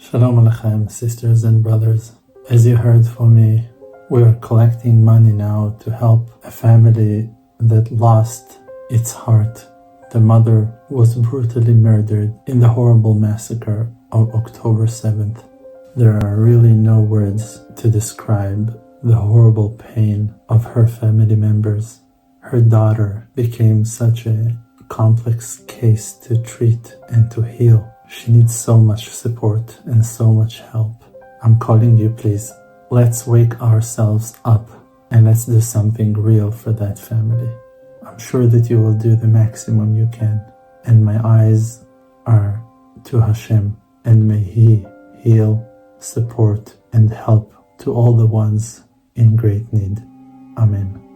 Shalom Aleichem, sisters and brothers. As you heard from me, we are collecting money now to help a family that lost its heart. The mother was brutally murdered in the horrible massacre of October 7th. There are really no words to describe the horrible pain of her family members. Her daughter became such a complex case to treat and to heal. She needs so much support and so much help. I'm calling you, please. Let's wake ourselves up and let's do something real for that family. I'm sure that you will do the maximum you can. And my eyes are to Hashem, and may He heal, support, and help to all the ones in great need. Amen.